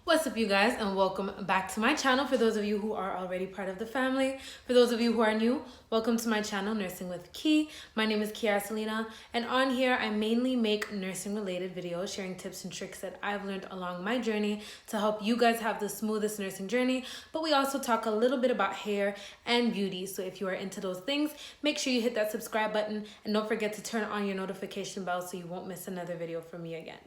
What's up, you guys, and welcome back to my channel. For those of you who are already part of the family, for those of you who are new, welcome to my channel, Nursing with Key. My name is Kiara Selena, and on here I mainly make nursing related videos sharing tips and tricks that I've learned along my journey to help you guys have the smoothest nursing journey. But we also talk a little bit about hair and beauty, so if you are into those things, make sure you hit that subscribe button and don't forget to turn on your notification bell so you won't miss another video from me again.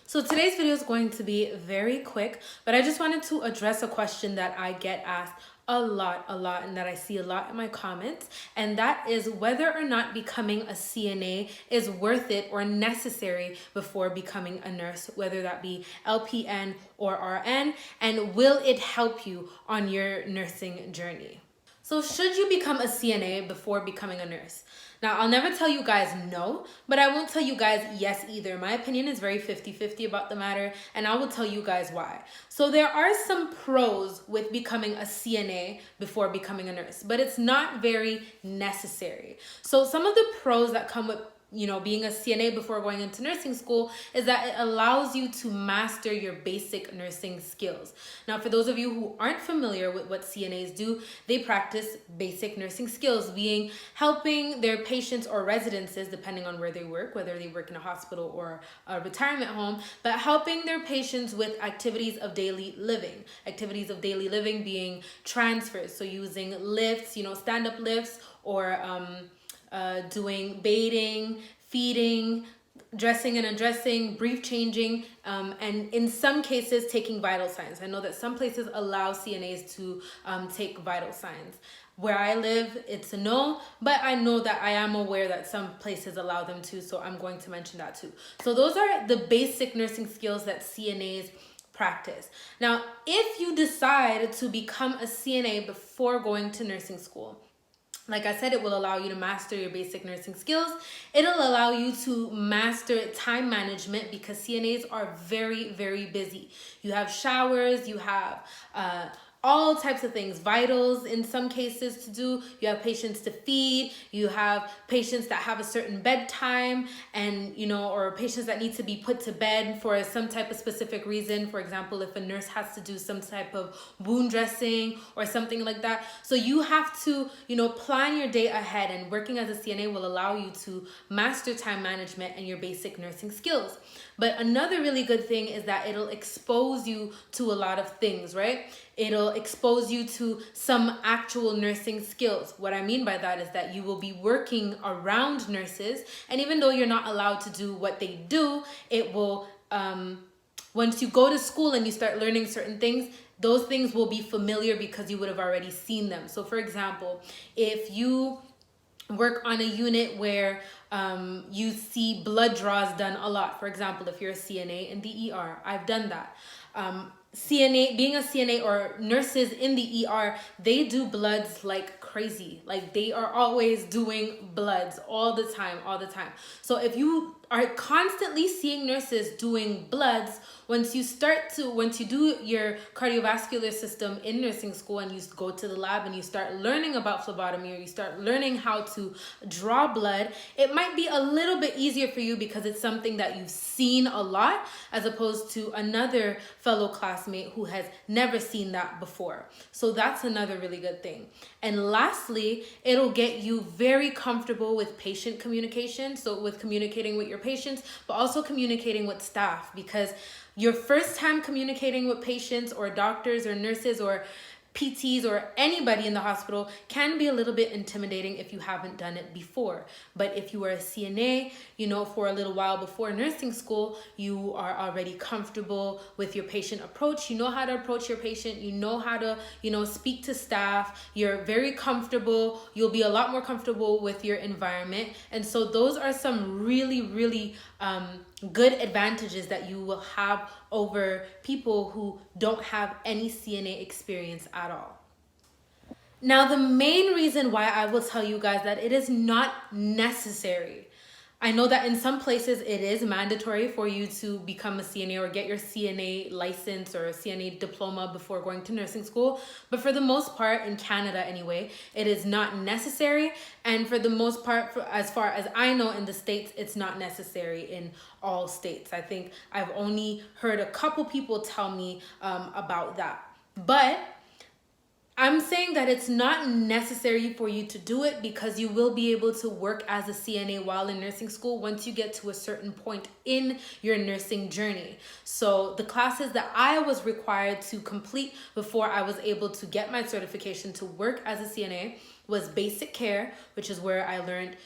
So today's video is going to be very quick, but I just wanted to address a question that I get asked a lot, and that I see a lot in my comments, and that is whether or not becoming a CNA is worth it or necessary before becoming a nurse, whether that be LPN or RN, and will it help you on your nursing journey? So should you become a CNA before becoming a nurse? Now, I'll never tell you guys no, but I won't tell you guys yes either. My opinion is very 50-50 about the matter, and I will tell you guys why. So there are some pros with becoming a CNA before becoming a nurse, but it's not very necessary. So some of the pros that come with being a CNA before going into nursing school is that it allows you to master your basic nursing skills. Now, for those of you who aren't familiar with what CNAs do, they practice basic nursing skills, being helping their patients or residences, depending on where they work, whether they work in a hospital or a retirement home, but helping their patients with activities of daily living. Activities of daily living being transfers, so using lifts, stand-up lifts, or doing bathing, feeding, dressing and undressing, brief changing, and in some cases taking vital signs. I know that some places allow CNAs to take vital signs. Where I live, it's a no, but I know that I am aware that some places allow them to, so I'm going to mention that too. So those are the basic nursing skills that CNAs practice. Now, if you decide to become a CNA before going to nursing school, like I said, it will allow you to master your basic nursing skills. It'll allow you to master time management because CNAs are very, very busy. You have showers, you have all types of things, vitals in some cases to do. You have patients to feed, you have patients that have a certain bedtime and, or patients that need to be put to bed for some type of specific reason. For example, if a nurse has to do some type of wound dressing or something like that. So you have to, plan your day ahead, and working as a CNA will allow you to master time management and your basic nursing skills. But another really good thing is that it'll expose you to a lot of things, right? It'll expose you to some actual nursing skills. What I mean by that is that you will be working around nurses, and even though you're not allowed to do what they do, it will, once you go to school and you start learning certain things, those things will be familiar because you would have already seen them. So for example, if you work on a unit where you see blood draws done a lot. For example, if you're a CNA in the ER, I've done that. Being a CNA or nurses in the ER, they do bloods like crazy. Like they are always doing bloods all the time. So if you are constantly seeing nurses doing bloods, once you do your cardiovascular system in nursing school and you go to the lab and you start learning about phlebotomy, or you start learning how to draw blood, it might be a little bit easier for you because it's something that you've seen a lot, as opposed to another fellow classmate who has never seen that before. So that's another really good thing. And lastly, it'll get you very comfortable with patient communication. So with communicating with your patients, but also communicating with staff, because your first time communicating with patients or doctors or nurses or PTs or anybody in the hospital can be a little bit intimidating if you haven't done it before. But if you are a CNA, for a little while before nursing school, you are already comfortable with your patient approach. You know how to approach your patient. You know how to, speak to staff. You're very comfortable. You'll be a lot more comfortable with your environment. And so those are some really, really good advantages that you will have over people who don't have any CNA experience at all. Now, the main reason why I will tell you guys that it is not necessary I know that in some places it is mandatory for you to become a CNA or get your CNA license or a CNA diploma before going to nursing school. But for the most part, in Canada anyway, it is not necessary. And for the most part, as far as I know, in the States, it's not necessary in all states. I think I've only heard a couple people tell me about that. But I'm saying that it's not necessary for you to do it because you will be able to work as a CNA while in nursing school once you get to a certain point in your nursing journey. So the classes that I was required to complete before I was able to get my certification to work as a CNA was basic care, which is where I learned,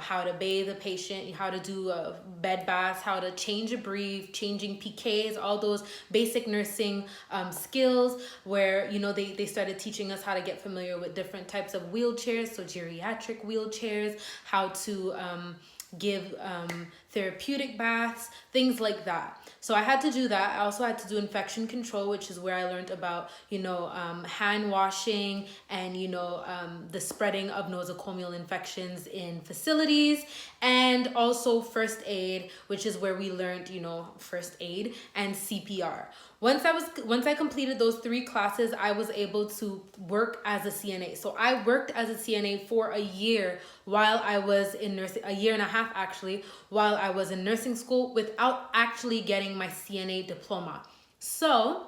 how to bathe a patient, how to do bed baths, how to change a brief, changing PKs, all those basic nursing skills where, they started teaching us how to get familiar with different types of wheelchairs, so geriatric wheelchairs, how to give therapeutic baths, things like that. So I had to do that. I also had to do infection control, which is where I learned about, hand washing and, the spreading of nosocomial infections in facilities, and also first aid, which is where we learned, first aid and CPR. Once I completed those 3 classes, I was able to work as a CNA. So I worked as a CNA for a year while I was in nursing, a year and a half actually, while I was in nursing school without actually getting my CNA diploma. So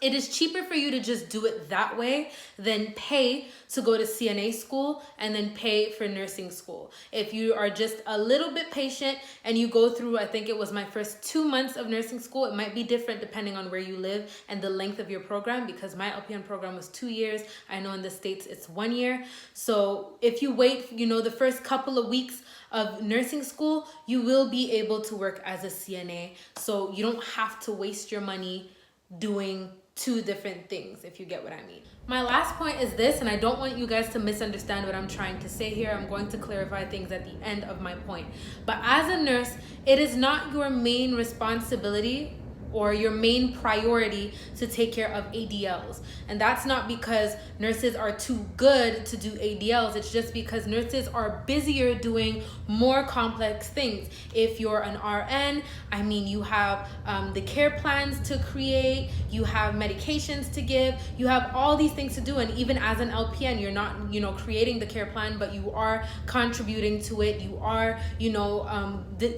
it is cheaper for you to just do it that way than pay to go to CNA school and then pay for nursing school. If you are just a little bit patient and you go through, I think it was my first 2 months of nursing school. It might be different depending on where you live and the length of your program, because my LPN program was 2 years. I know in the States it's 1 year. So if you wait, the first couple of weeks of nursing school, you will be able to work as a CNA. So you don't have to waste your money doing 2 different things, if you get what I mean. My last point is this, and I don't want you guys to misunderstand what I'm trying to say here. I'm going to clarify things at the end of my point. But as a nurse, it is not your main responsibility or your main priority to take care of ADLs. And that's not because nurses are too good to do ADLs. It's just because nurses are busier doing more complex things. If you're an RN, you have the care plans to create, you have medications to give, you have all these things to do. And even as an LPN, you're not, creating the care plan, but you are contributing to it. You are,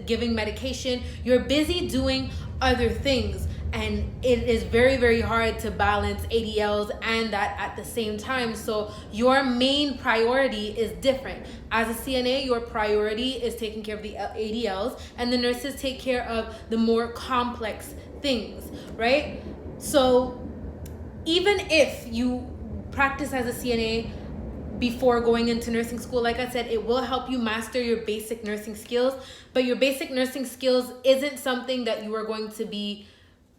giving medication. You're busy doing other things, and it is very, very hard to balance ADLs and that at the same time. So your main priority is different. As a CNA, your priority is taking care of the ADLs, and the nurses take care of the more complex things, right? So even if you practice as a CNA before going into nursing school, like I said, it will help you master your basic nursing skills, but your basic nursing skills isn't something that you are going to be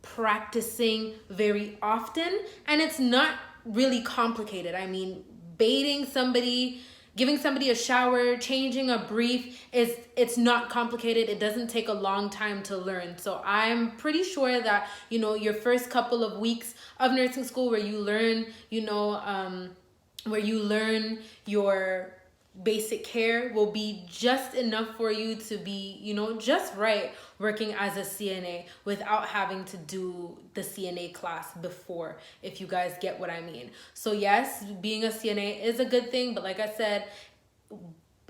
practicing very often, and it's not really complicated. Bathing somebody, giving somebody a shower, changing a brief, it's not complicated. It doesn't take a long time to learn. So I'm pretty sure that, your first couple of weeks of nursing school where you learn, your basic care will be just enough for you to be, just right working as a CNA without having to do the CNA class before, if you guys get what I mean. So yes, being a CNA is a good thing, but like I said,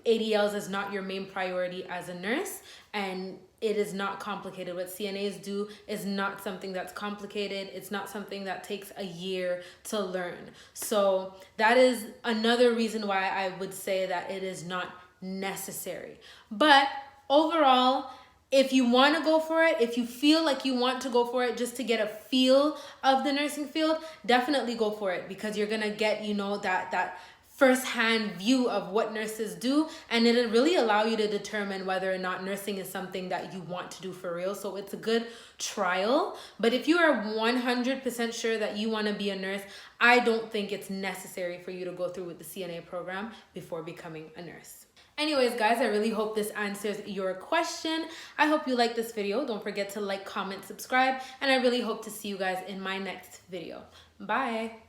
ADLs is not your main priority as a nurse, and it is not complicated. What CNAs do is not something that's complicated. It's not something that takes a year to learn. So that is another reason why I would say that it is not necessary. But overall, if you want to go for it, if you feel like you want to go for it just to get a feel of the nursing field, definitely go for it, because you're going to get, that first-hand view of what nurses do, and it'll really allow you to determine whether or not nursing is something that you want to do for real. So it's a good trial. But if you are 100% sure that you want to be a nurse, I don't think it's necessary for you to go through with the CNA program before becoming a nurse. Anyways, guys, I really hope this answers your question. I hope you like this video. Don't forget to like, comment, subscribe, and I really hope to see you guys in my next video. Bye.